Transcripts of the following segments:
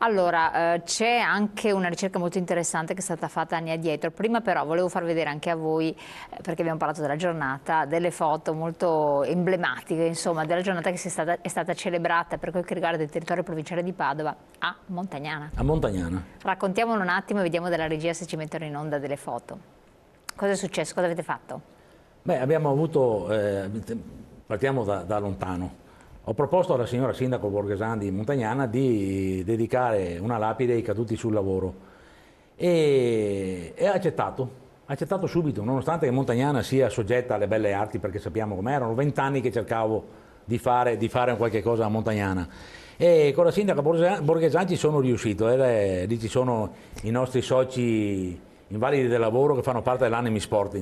Allora, c'è anche una ricerca molto interessante che è stata fatta anni addietro. Prima però volevo far vedere anche a voi, perché abbiamo parlato della giornata, delle foto molto emblematiche, insomma, della giornata che è stata celebrata per quel che riguarda il territorio provinciale di Padova a Montagnana. A Montagnana. Raccontiamolo un attimo e vediamo dalla regia se ci mettono in onda delle foto. Cosa è successo? Cosa avete fatto? Beh, abbiamo avuto, partiamo da lontano. Ho proposto alla signora Sindaco Borghesan di Montagnana di dedicare una lapide ai caduti sul lavoro e ha accettato subito, nonostante che Montagnana sia soggetta alle belle arti, perché sappiamo com'è, erano 20 anni che cercavo di fare qualche cosa a Montagnana. E con la Sindaca Borghesan ci sono riuscito, lì ci sono i nostri soci invalidi del lavoro che fanno parte dell'Animi Sport,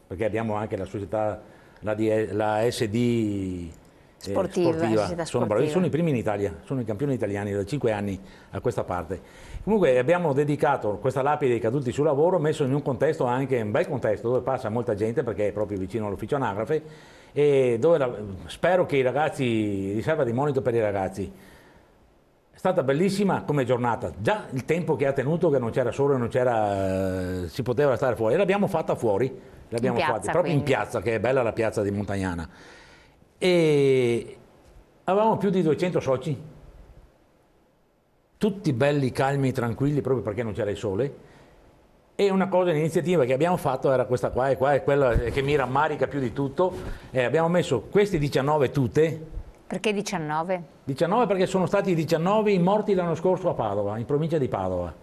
perché abbiamo anche la società, la SD sportiva. Sono bravi, sono i primi in Italia, sono i campioni italiani da 5 anni a questa parte. Comunque abbiamo dedicato questa lapide ai caduti sul lavoro, messo in un contesto, anche un bel contesto, dove passa molta gente perché è proprio vicino all'ufficio anagrafe, e dove spero che i ragazzi, riserva di monito per i ragazzi. È stata bellissima come giornata, già il tempo che ha tenuto, che non c'era sole, non c'era, si poteva stare fuori, e l'abbiamo fatta fuori, l'abbiamo fatta proprio in piazza, che è bella la piazza di Montagnana. E avevamo più di 200 soci, tutti belli, calmi, tranquilli, proprio perché non c'era il sole. E un'iniziativa che abbiamo fatto era questa qua è quella che mi rammarica più di tutto. Abbiamo messo questi 19 tute. Perché 19? 19 perché sono stati 19 i morti l'anno scorso a Padova, in provincia di Padova,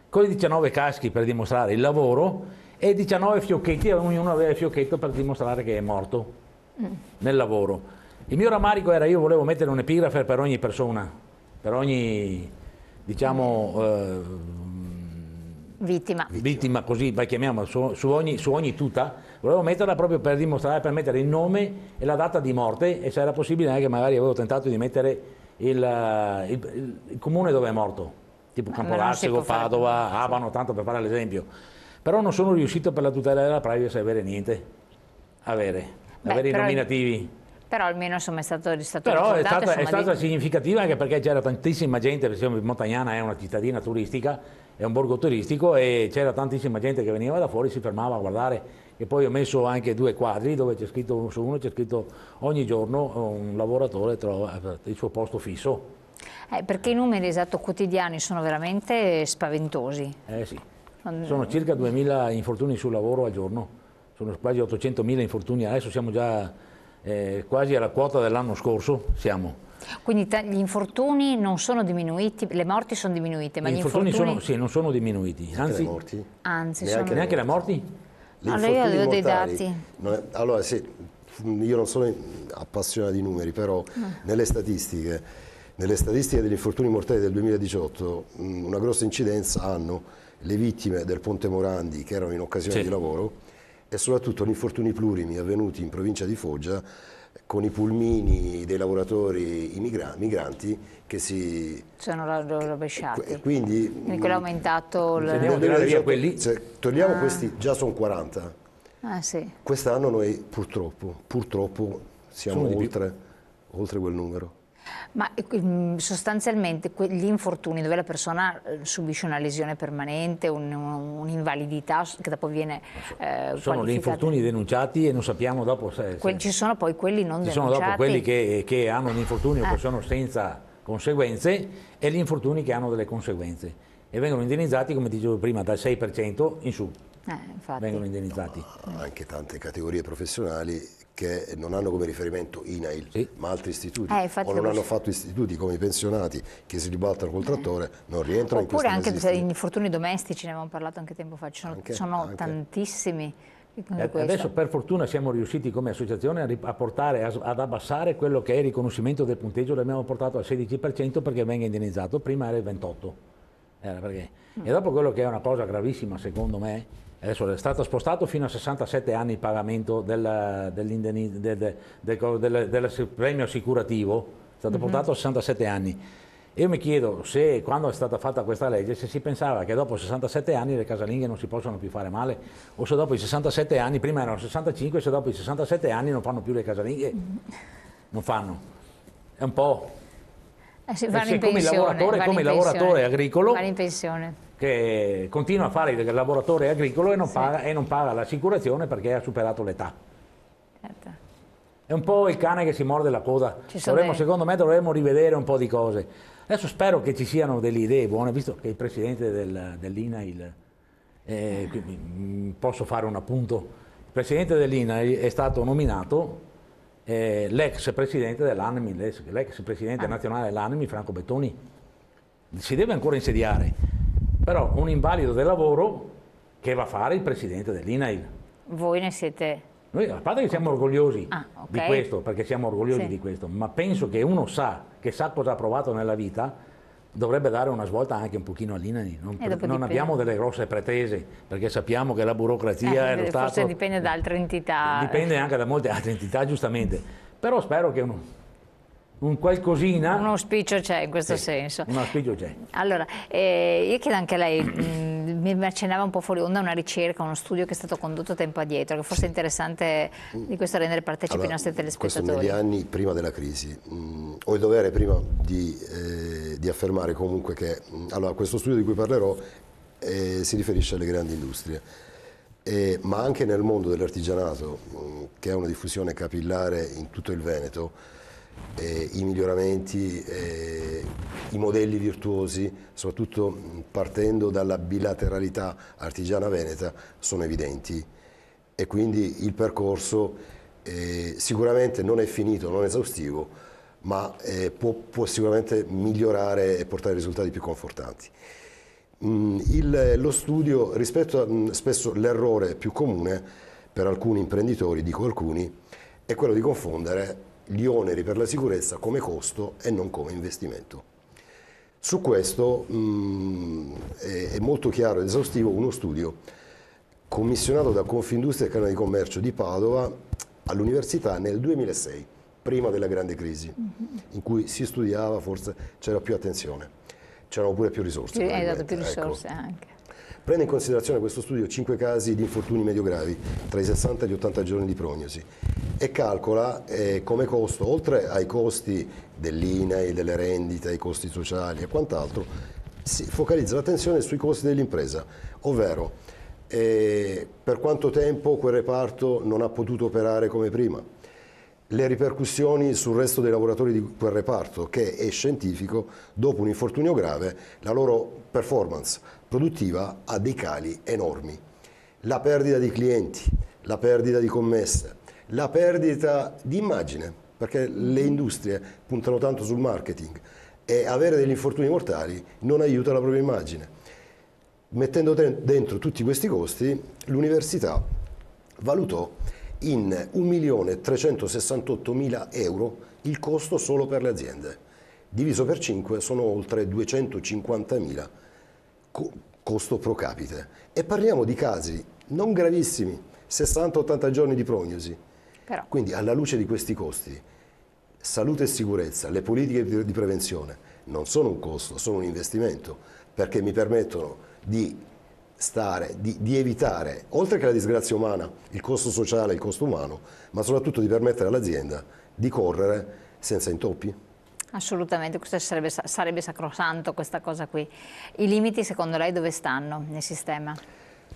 con i 19 caschi per dimostrare il lavoro e 19 fiocchetti, ognuno aveva il fiocchetto per dimostrare che è morto nel lavoro. Il mio rammarico era, io volevo mettere un'epigrafe per ogni persona, per ogni, diciamo, vittima, così la chiamiamo, su ogni tuta, volevo metterla proprio per dimostrare, per mettere il nome e la data di morte, e se era possibile anche magari avevo tentato di mettere il comune dove è morto, tipo Campodarsego, Padova, Abano, tanto per fare l'esempio. Però non sono riuscito per la tutela della privacy a avere niente, avere i nominativi. Però almeno insomma è stato Però ricordato, è stata significativa anche perché c'era tantissima gente, perché Montagnana è una cittadina turistica, è un borgo turistico, e c'era tantissima gente che veniva da fuori, si fermava a guardare, e poi ho messo anche 2 quadri dove c'è scritto, su uno c'è scritto ogni giorno un lavoratore trova il suo posto fisso. Perché i numeri quotidiani sono veramente spaventosi. Sì, sono circa 2000 infortuni sul lavoro al giorno, sono quasi 800.000 infortuni, adesso siamo già quasi alla quota dell'anno scorso siamo. Quindi gli infortuni non sono diminuiti, le morti sono diminuite, ma gli infortuni non sono diminuiti, anzi, neanche le morti? Allora io avevo dei dati. Allora sì, io non sono appassionato di numeri, però nelle statistiche degli infortuni mortali del 2018 una grossa incidenza hanno le vittime del Ponte Morandi che erano in occasione di lavoro, e soprattutto gli infortuni plurimi avvenuti in provincia di Foggia con i pulmini dei lavoratori migranti che si sono rovesciati. Quindi quello è aumentato. Togliamo questi, già sono 40. Sì. Quest'anno noi purtroppo siamo oltre quel numero. Ma sostanzialmente gli infortuni dove la persona subisce una lesione permanente, un'invalidità che dopo viene sono gli infortuni denunciati e non sappiamo dopo se ci sono poi quelli non denunciati. Ci sono dopo quelli che hanno un infortunio che sono senza conseguenze, e gli infortuni che hanno delle conseguenze, e vengono indennizzati, come dicevo prima, dal 6% in su. Vengono indennizzati. Anche tante categorie professionali che non hanno come riferimento INAIL, ma altri istituti, o non hanno fatto istituti, come i pensionati che si ribaltano col trattore, non rientrano in queste statistiche. Oppure anche gli infortuni domestici, ne avevamo parlato anche tempo fa, sono tantissimi. Adesso per fortuna siamo riusciti come associazione a portare, ad abbassare quello che è il riconoscimento del punteggio, l'abbiamo portato al 16% perché venga indennizzato, prima era il 28%. E dopo quello che è una cosa gravissima secondo me, adesso è stato spostato fino a 67 anni il pagamento del premio assicurativo, è stato portato a 67 anni. Io mi chiedo se, quando è stata fatta questa legge, se si pensava che dopo 67 anni le casalinghe non si possono più fare male, o se dopo i 67 anni, prima erano 65, se dopo i 67 anni non fanno più le casalinghe. Non fanno. È un po'. vanno in come il lavoratore agricolo vanno in pensione. che continua a fare il lavoratore agricolo e non paga l'assicurazione perché ha superato l'età. Certo. È un po' il cane che si morde la coda. Secondo me dovremmo rivedere un po' di cose. Adesso spero che ci siano delle idee buone, visto che il presidente dell'INAIL, posso fare un appunto, il presidente dell'INAIL è stato nominato l'ex presidente dell'ANMI, l'ex presidente nazionale dell'ANMI, Franco Bettoni. Si deve ancora insediare, però un invalido del lavoro che va a fare il presidente dell'INAIL. Voi ne siete... Noi a parte che siamo orgogliosi di okay. questo, perché siamo orgogliosi di questo, ma penso che uno che sa cosa ha provato nella vita, dovrebbe dare una svolta anche un pochino all'INAIL. Non abbiamo delle grosse pretese, perché sappiamo che la burocrazia e lo Stato... Forse dipende da altre entità. Dipende anche da molte altre entità, giustamente. Però spero che un qualcosina... Un auspicio c'è in questo senso. Un auspicio c'è. Allora, io chiedo anche a lei, mi accennava un po' fuori onda una ricerca, uno studio che è stato condotto tempo addietro, che forse è interessante di questo rendere partecipi i nostri telespettatori. Questo negli anni prima della crisi. Ho il dovere prima di affermare comunque che questo studio di cui parlerò si riferisce alle grandi industrie. Ma anche nel mondo dell'artigianato, che ha una diffusione capillare in tutto il Veneto, i miglioramenti, i modelli virtuosi, soprattutto partendo dalla bilateralità artigiana veneta, sono evidenti e quindi il percorso sicuramente non è finito, non è esaustivo, ma può sicuramente migliorare e portare risultati più confortanti. Lo studio, rispetto a spesso l'errore più comune per alcuni imprenditori, dico alcuni, è quello di confondere gli oneri per la sicurezza come costo e non come investimento. Su questo è molto chiaro ed esaustivo uno studio commissionato da Confindustria e Camera di Commercio di Padova all'università nel 2006, prima della grande crisi, in cui si studiava, forse c'era più attenzione, c'erano pure più risorse. Hai dato più risorse anche. Prende in considerazione questo studio 5 casi di infortuni medio-gravi tra i 60 e gli 80 giorni di prognosi e calcola come costo, oltre ai costi dell'INAIL, delle rendite, ai costi sociali e quant'altro, si focalizza l'attenzione sui costi dell'impresa, ovvero per quanto tempo quel reparto non ha potuto operare come prima, le ripercussioni sul resto dei lavoratori di quel reparto, che è scientifico, dopo un infortunio grave la loro performance produttiva ha dei cali enormi. La perdita di clienti, la perdita di commesse, la perdita di immagine, perché le industrie puntano tanto sul marketing e avere degli infortuni mortali non aiuta la propria immagine. Mettendo dentro tutti questi costi, l'università valutò in 1.368.000 euro il costo solo per le aziende. Diviso per 5 sono oltre 250.000 costo pro capite. E parliamo di casi non gravissimi, 60-80 giorni di prognosi. Però. Quindi alla luce di questi costi, salute e sicurezza, le politiche di prevenzione non sono un costo, sono un investimento, perché mi permettono di evitare, oltre che la disgrazia umana, il costo sociale, il costo umano, ma soprattutto di permettere all'azienda di correre senza intoppi. Assolutamente, questo sarebbe sacrosanto, questa cosa qui. I limiti secondo lei dove stanno nel sistema?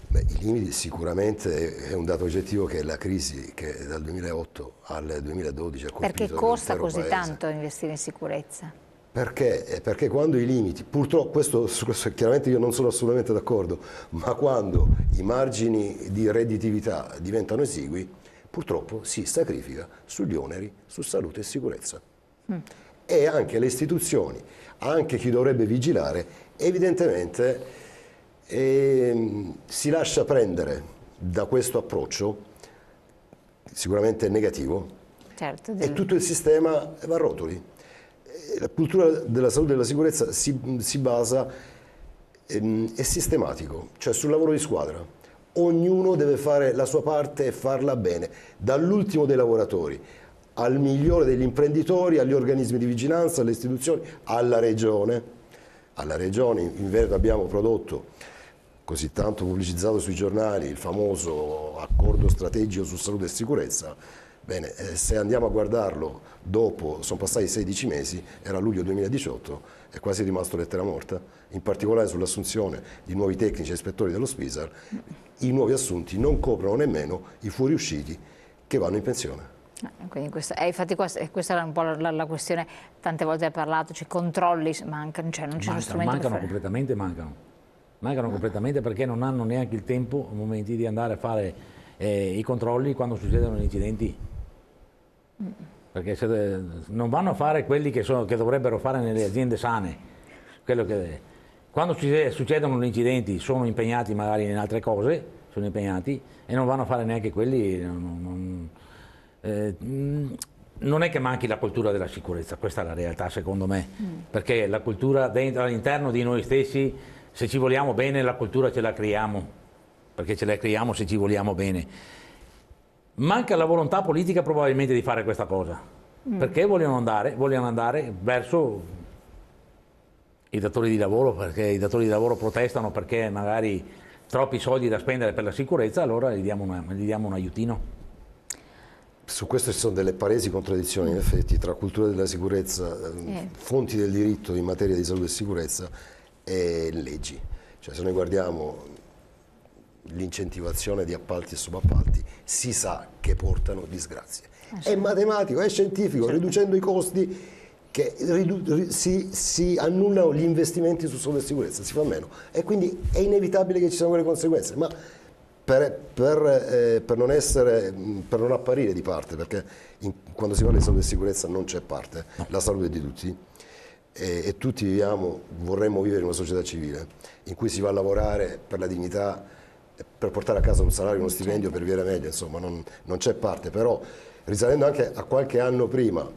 I limiti sicuramente è un dato oggettivo, che è la crisi che dal 2008 al 2012 ha colpito Perché costa così paese. tanto investire in sicurezza? Perché quando i limiti, purtroppo questo chiaramente io non sono assolutamente d'accordo, ma quando i margini di redditività diventano esigui, purtroppo si sacrifica sugli oneri, su salute e sicurezza. E anche le istituzioni, anche chi dovrebbe vigilare, evidentemente si lascia prendere da questo approccio sicuramente negativo, certo, e tutto il sistema va a rotoli. La cultura della salute e della sicurezza si basa, è sistematico, cioè sul lavoro di squadra. Ognuno deve fare la sua parte e farla bene, dall'ultimo dei lavoratori al migliore degli imprenditori, agli organismi di vigilanza, alle istituzioni, alla regione. Alla regione in Veneto abbiamo prodotto, così tanto pubblicizzato sui giornali, il famoso accordo strategico su salute e sicurezza. Bene, se andiamo a guardarlo dopo, sono passati 16 mesi, era luglio 2018, è quasi rimasto lettera morta, in particolare sull'assunzione di nuovi tecnici e ispettori dello SPISAR, i nuovi assunti non coprono nemmeno i fuoriusciti che vanno in pensione. Quindi infatti questa era un po' la questione, tante volte hai parlato, cioè controlli mancano, cioè non c'è uno strumento. Mancano completamente perché non hanno neanche il tempo a momenti di andare a fare i controlli quando succedono gli incidenti. Perché non vanno a fare quelli che dovrebbero fare nelle aziende sane. Quando succedono gli incidenti sono impegnati magari in altre cose, sono impegnati e non vanno a fare neanche quelli. Non è che manchi la cultura della sicurezza, questa è la realtà secondo me, perché la cultura all'interno di noi stessi, se ci vogliamo bene la cultura ce la creiamo, perché ce la creiamo se ci vogliamo bene. Manca la volontà politica probabilmente di fare questa cosa, perché vogliono andare verso i datori di lavoro, perché i datori di lavoro protestano perché magari troppi soldi da spendere per la sicurezza, allora gli diamo un aiutino. Su questo ci sono delle palesi contraddizioni in effetti tra cultura della sicurezza, fonti del diritto in materia di salute e sicurezza e leggi. Cioè, se noi guardiamo l'incentivazione di appalti e subappalti, si sa che portano disgrazie. È matematico, è scientifico, riducendo i costi che si annullano gli investimenti su salute e sicurezza, si fa meno e quindi è inevitabile che ci siano quelle conseguenze. Ma per non apparire di parte, perché quando si parla di salute e sicurezza non c'è parte, la salute è di tutti e tutti vorremmo vivere in una società civile in cui si va a lavorare per la dignità, per portare a casa un salario, uno stipendio, per vivere meglio, insomma non c'è parte, però risalendo anche a qualche anno prima,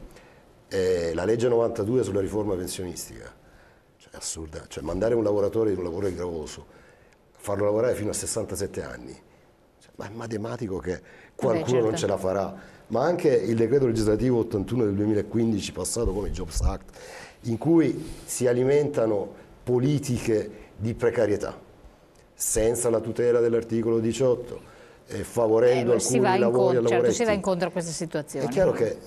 la legge 92 sulla riforma pensionistica, cioè è assurda, cioè mandare un lavoratore in un lavoro gravoso, farlo lavorare fino a 67 anni, cioè, ma è matematico che qualcuno non ce la farà, ma anche il decreto legislativo 81 del 2015 passato come Jobs Act, in cui si alimentano politiche di precarietà, senza la tutela dell'articolo 18, favorendo alcuni lavori a lavoretti. Certo, si va incontro a questa situazione. È chiaro che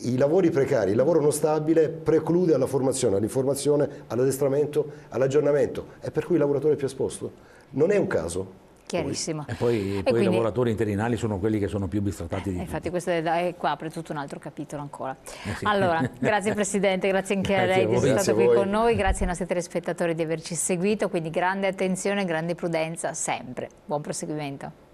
i lavori precari, il lavoro non stabile preclude alla formazione, all'informazione, all'addestramento, all'aggiornamento e per cui il lavoratore è più esposto. Non è un caso. Chiarissimo. E poi quindi, i lavoratori interinali sono quelli che sono più bistrattati di tutti. Infatti questo qua apre tutto un altro capitolo ancora. Sì. Allora, grazie Presidente, grazie anche a lei di essere stato qui con noi, grazie ai nostri telespettatori di averci seguito, quindi grande attenzione, grande prudenza sempre. Buon proseguimento.